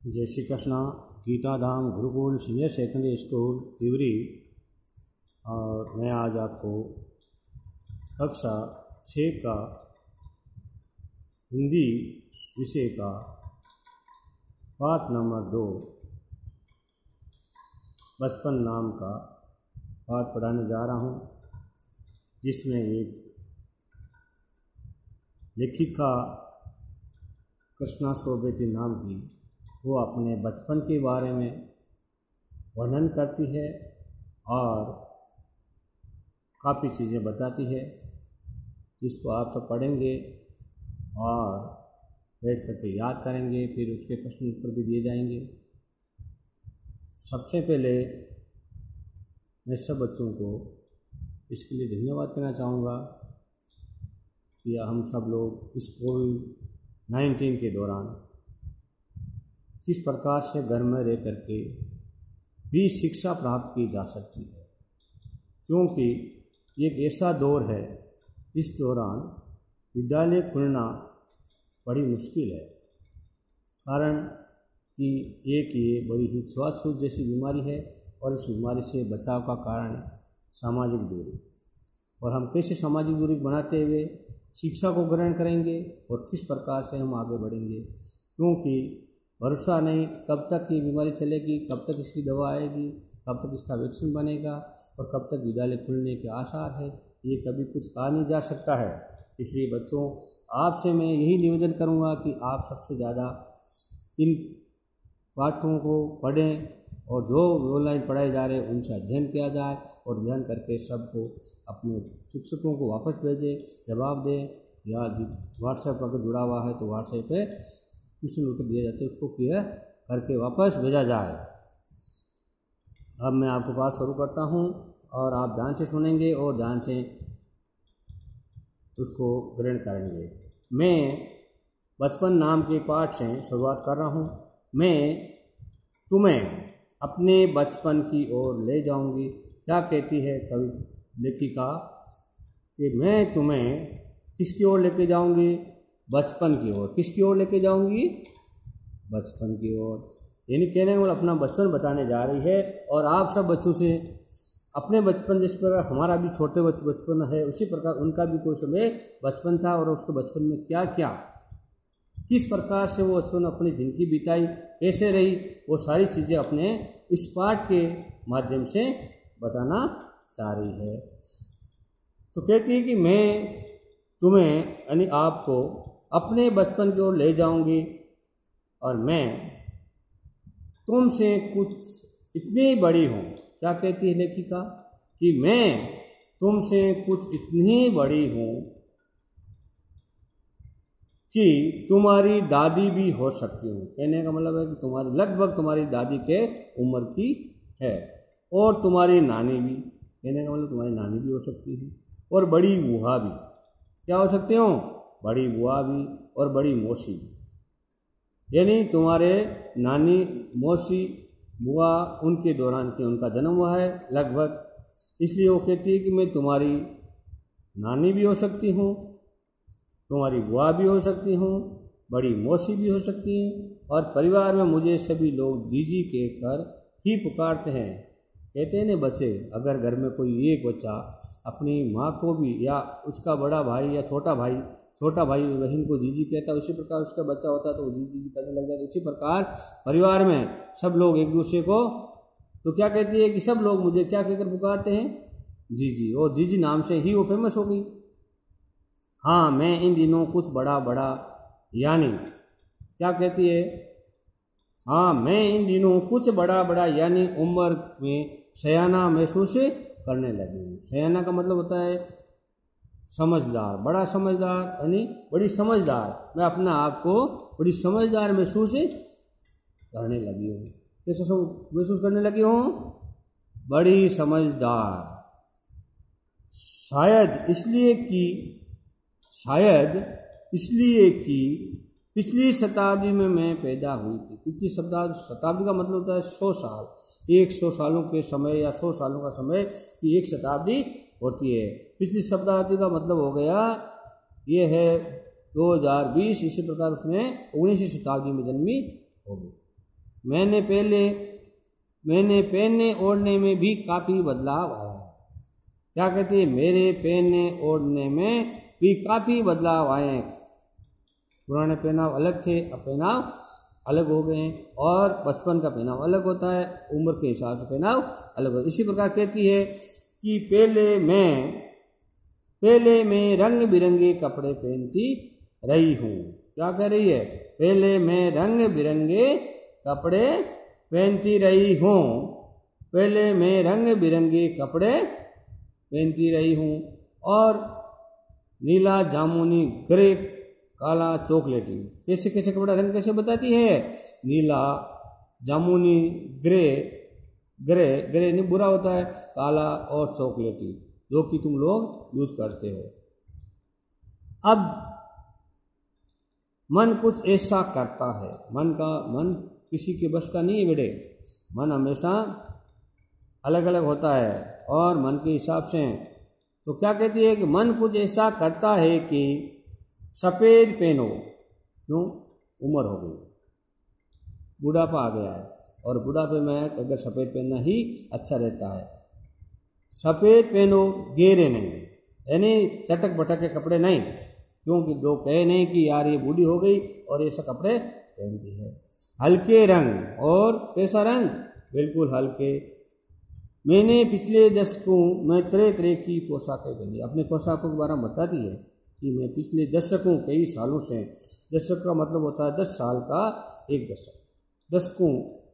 जय Shri Krishna. Gitadham gurukul senior secondary school Tiwari, और मैं आज आपको कक्षा 6 का हिंदी विषय का पाठ नंबर 2 बचपन नाम का पाठ पढ़ाने जा रहा हूँ, जिसमें एक लेखिका कृष्णा सोबती नाम की वो अपने बचपन के बारे में वर्णन करती है और काफ़ी चीज़ें बताती है, जिसको आप सब पढ़ेंगे और बैठ करके याद करेंगे। फिर उसके प्रश्न उत्तर भी दिए जाएंगे। सबसे पहले मैं सब बच्चों को इसके लिए धन्यवाद कहना चाहूँगा कि हम सब लोग इस कोविड-19 के दौरान किस प्रकार से घर में रह करके भी शिक्षा प्राप्त की जा सकती है, क्योंकि एक ऐसा दौर है, इस दौरान विद्यालय खुलना बड़ी मुश्किल है। कारण कि एक ये बड़ी ही छुआछूत जैसी बीमारी है और इस बीमारी से बचाव का कारण सामाजिक दूरी। और हम कैसे सामाजिक दूरी बनाते हुए शिक्षा को ग्रहण करेंगे और किस प्रकार से हम आगे बढ़ेंगे, क्योंकि भरोसा नहीं कब तक ये बीमारी चलेगी, कब तक इसकी दवा आएगी, कब तक इसका वैक्सीन बनेगा और कब तक विद्यालय खुलने के आसार है, ये कभी कुछ कहा नहीं जा सकता है। इसलिए बच्चों, आपसे मैं यही निवेदन करूंगा कि आप सबसे ज़्यादा इन पाठों को पढ़ें और जो ऑनलाइन पढ़ाए जा रहे हैं उनसे अध्ययन किया जाए और अध्ययन करके सबको अपने शिक्षकों को वापस भेजें, जवाब दें, या व्हाट्सएप अगर जुड़ा हुआ है तो व्हाट्सएप पे क्वेश्चन उत्तर दिए जाते हैं, उसको क्लियर करके वापस भेजा जाए। अब मैं आपको बात शुरू करता हूँ और आप ध्यान से सुनेंगे और ध्यान से उसको ग्रहण करेंगे। मैं बचपन नाम के पाठ से शुरुआत कर रहा हूँ। मैं तुम्हें अपने बचपन की ओर ले जाऊंगी। क्या कहती है कवि लेखिका कि मैं तुम्हें किसकी ओर लेके जाऊंगी? बचपन की ओर। किसकी ओर लेके जाऊंगी? बचपन की ओर। यानी कहने का मतलब अपना बचपन बताने जा रही है। और आप सब बच्चों से अपने बचपन, जिस प्रकार हमारा भी छोटे बचपन है, उसी प्रकार उनका भी कोई समय बचपन था और उसके बचपन में क्या क्या, किस प्रकार से वो बचपन अपनी जिंदगी बिताई, कैसे रही, वो सारी चीज़ें अपने इस पाठ के माध्यम से बताना चाह रही है। तो कहती है कि मैं तुम्हें यानी आपको अपने बचपन की ओर ले जाऊंगी और मैं तुमसे कुछ इतनी बड़ी हूँ। क्या कहती है लेखिका कि मैं तुमसे कुछ इतनी बड़ी हूँ कि तुम्हारी दादी भी हो सकती हूँ। कहने का मतलब है कि तुम्हारी लगभग तुम्हारी दादी के उम्र की है और तुम्हारी नानी भी। कहने का मतलब तुम्हारी नानी भी हो सकती है और बड़ी बुआ भी। क्या हो सकते हो? बड़ी बुआ भी और बड़ी मौसी भी। यानी तुम्हारे नानी, मौसी, बुआ उनके दौरान के उनका जन्म हुआ है लगभग, इसलिए वो कहती है कि मैं तुम्हारी नानी भी हो सकती हूँ, तुम्हारी बुआ भी हो सकती हूँ, बड़ी मौसी भी हो सकती है, और परिवार में मुझे सभी लोग जीजी कहकर ही पुकारते हैं। कहते हैं ना बच्चे, अगर घर में कोई एक बच्चा अपनी माँ को भी या उसका बड़ा भाई या छोटा भाई बहन को जीजी कहता है, उसी प्रकार उसका बच्चा होता है तो वो जीजी करने लग जाता है। इसी प्रकार परिवार में सब लोग एक दूसरे को, तो क्या कहती है कि सब लोग मुझे क्या कहकर पुकारते हैं? जीजी। और जीजी नाम से ही वो फेमस हो गई। हाँ, मैं इन दिनों कुछ बड़ा यानी क्या कहती है? हाँ, मैं इन दिनों कुछ बड़ा यानी उम्र में सयाना महसूस करने लगी हूँ। सयाना का मतलब होता है समझदार, बड़ा समझदार यानी बड़ी समझदार। मैं अपना आप को बड़ी समझदार महसूस करने लगी हूँ। कैसे महसूस करने लगी हूँ? बड़ी समझदार। शायद इसलिए कि पिछली शताब्दी में मैं पैदा हुई थी। पिछली शताब्दी का मतलब होता है 100 साल। 100 सालों के समय या 100 सालों का समय की एक शताब्दी होती है। पिछली शताब्दी का मतलब हो गया ये है 2020। इसी प्रकार उसने 19वीं शताब्दी में जन्मी होगी। मैंने पहनने ओढ़ने में भी काफ़ी बदलाव आया है। क्या कहती है? मेरे पहनने ओढ़ने में भी काफ़ी बदलाव आए हैं। पुराने पहनाव अलग थे, अब पहनाव अलग हो गए हैं, और बचपन का पहनाव अलग होता है, उम्र के हिसाब से पहनाव अलग होता है। इसी प्रकार कहती है कि पहले मैं रंग बिरंगे कपड़े पहनती रही हूँ। क्या कह रही है? पहले मैं रंग बिरंगे कपड़े पहनती रही हूँ। पहले मैं रंग बिरंगे कपड़े पहनती रही हूँ। और नीला, जामुनी, ग्रे, काला, चॉकलेटी, कैसे कैसे कपड़ा रंग कैसे बताती है? नीला, जामुनी, ग्रे, ग्रे ग्रे नहीं बुरा होता है, काला और चॉकलेटी, जो कि तुम लोग यूज करते हो। अब मन कुछ ऐसा करता है। मन किसी के बस का नहीं है बेटे। मन हमेशा अलग अलग होता है और मन के हिसाब से। तो क्या कहती है कि मन कुछ ऐसा करता है कि सफ़ेद पहनो। क्यों? उम्र हो गई, बुढ़ापा आ गया है, और बुढ़ापे में अगर सफ़ेद पहनना ही अच्छा रहता है। सफ़ेद पहनो, गेरे नहीं, यानी चटक बटक के कपड़े नहीं, क्योंकि लोग कहे नहीं कि यार ये बूढ़ी हो गई और ये सब कपड़े पहनती है। हल्के रंग, और कैसा रंग? बिल्कुल हल्के। मैंने पिछले दशकों में तरह तरह की पोशाकें पहनी। अपने पोशाकों के बारे में बताती है कि मैं पिछले दशकों, कई सालों से, दशक का मतलब होता है 10 साल का एक दशक, दशकों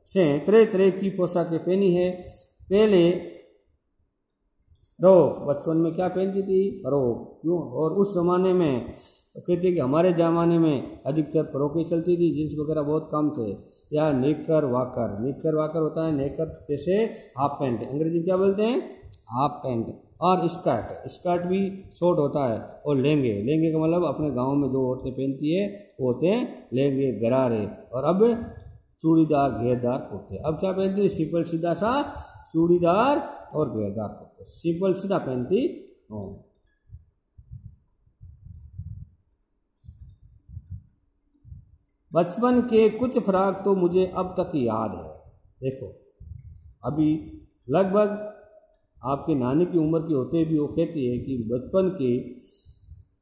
से तरह तरह की पोशाकें पहनी है। पहले फ्रॉक, बचपन में क्या पहनती थी? फ्रॉक। क्यों? और उस ज़माने में कहते हैं कि हमारे ज़माने में अधिकतर फ्रॉकें चलती थी, जींस वगैरह बहुत कम थे। या नेकर वाकर होता है, नेकर जैसे हाफ पैंट, अंग्रेजी में क्या बोलते हैं? Half pant. और स्कर्ट भी शॉर्ट होता है। और लहंगे का मतलब अपने गाँव में जो औरतें पहनती है वो होते हैं लहंगे, गरारे। और अब चूड़ीदार, घेरदार कुर्ते। अब क्या पहनती है? सिंपल सीधा सा चूड़ीदार और घेरदार कुर्ते, सिंपल सीधा पहनती हूँ। बचपन के कुछ फ्रॉक तो मुझे अब तक याद है। देखो, अभी लगभग आपके नानी की उम्र की होते भी वो कहती है कि बचपन के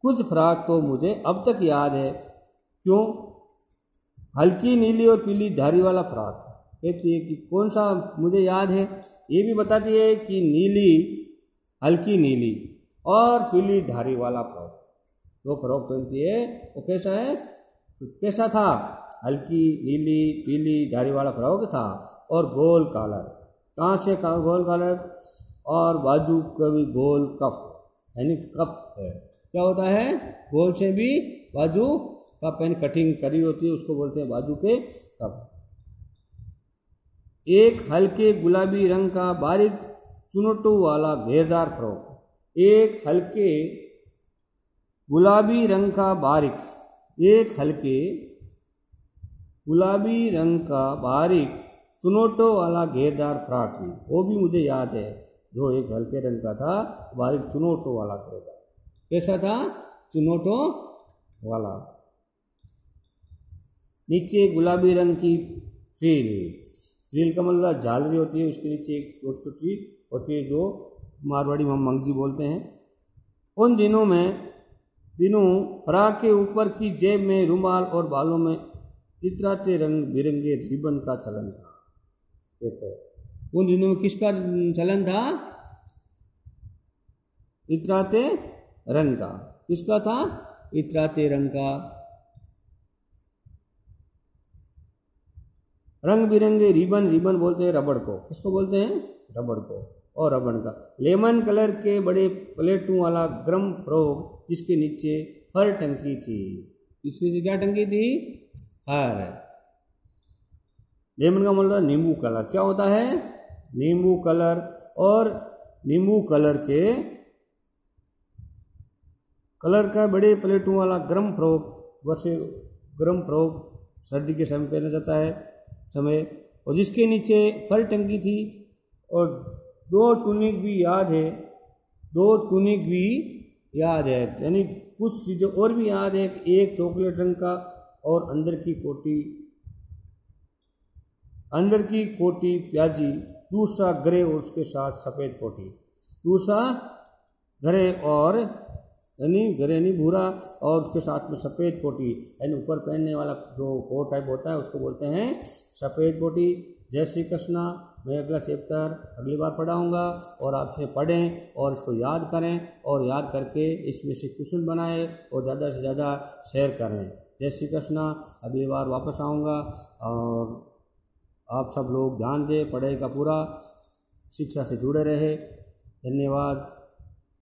कुछ फ्रॉक तो मुझे अब तक याद है। क्यों? हल्की नीली और पीली धारी वाला फ्रॉक। कहती है कि कौन सा मुझे याद है? ये भी बताती है कि नीली, हल्की नीली और पीली धारी वाला फ्रॉक, जो फ्रॉक पहनती है वो कैसा है? कैसा था? हल्की नीली पीली धारी वाला फ्रॉक था, और गोल कॉलर। कहाँ से गोल कॉलर? और बाजू का भी गोल कफ, यानी कप है। क्या होता है? गोल से भी बाजू का पेन कटिंग करी होती है, उसको बोलते हैं बाजू के कप। एक हल्के गुलाबी रंग का बारीक चुनटों वाला घेरदार फ्रॉक। एक हल्के गुलाबी रंग का बारीक चुनटों वाला घेरदार फ्रॉक भी, वो भी मुझे याद है, जो एक हल्के रंग का था, बारीक चुनटों वाला घेरदार। कैसा था? चुनटों वाला। नीचे गुलाबी रंग की फ्रील का मतलब झालरी होती है, उसके नीचे एक छोटी छोटी होती है, जो मारवाड़ी में हम मंगजी बोलते हैं। उन दिनों फ्रॉक के ऊपर की जेब में रुमाल और बालों में इतराते रंग बिरंगे रिबन का चलन था। देखो, उन दिनों में किसका चलन था? इतराते रंग का। किसका था? इतराते रंग का। रंग बिरंगे रिबन बोलते हैं रबड़ को। किसको बोलते हैं? रबड़ को। और रबड़ का लेमन कलर के बड़े प्लेटों वाला गर्म फ्रॉक, जिसके नीचे फर टंकी थी। इसमें से क्या टंकी थी? फर। लेमन का मतलब नींबू कलर। क्या होता है? नींबू कलर। और नींबू कलर का बड़े प्लेटों वाला गर्म फ्रॉक, वैसे गर्म फ्रॉक सर्दी के समय पहना जाता है और जिसके नीचे फर टंकी थी। और दो टूनिक भी याद है, यानी कुछ चीज़ें और भी याद है। एक चॉकलेट रंग का और अंदर की कोटी अंदर की कोटी प्याजी, दूसरा ग्रे और उसके साथ सफ़ेद कोटी, दूसरा ग्रे और यानी ग्रे नहीं भूरा और उसके साथ में सफ़ेद कोटी, यानी ऊपर पहनने वाला जो कोट टाइप होता है उसको बोलते हैं सफ़ेद कोटी। जय श्री कृष्णा। मैं अगला चैप्टर अगली बार पढ़ाऊँगा और आप इसे पढ़ें और इसको याद करें और याद करके इसमें से क्वेश्चन बनाएं और ज़्यादा से ज़्यादा शेयर करें। जय श्री कृष्णा। अगली बार वापस आऊँगा और आप सब लोग ध्यान दें, पढ़ाई का पूरा शिक्षा से जुड़े रहे। धन्यवाद।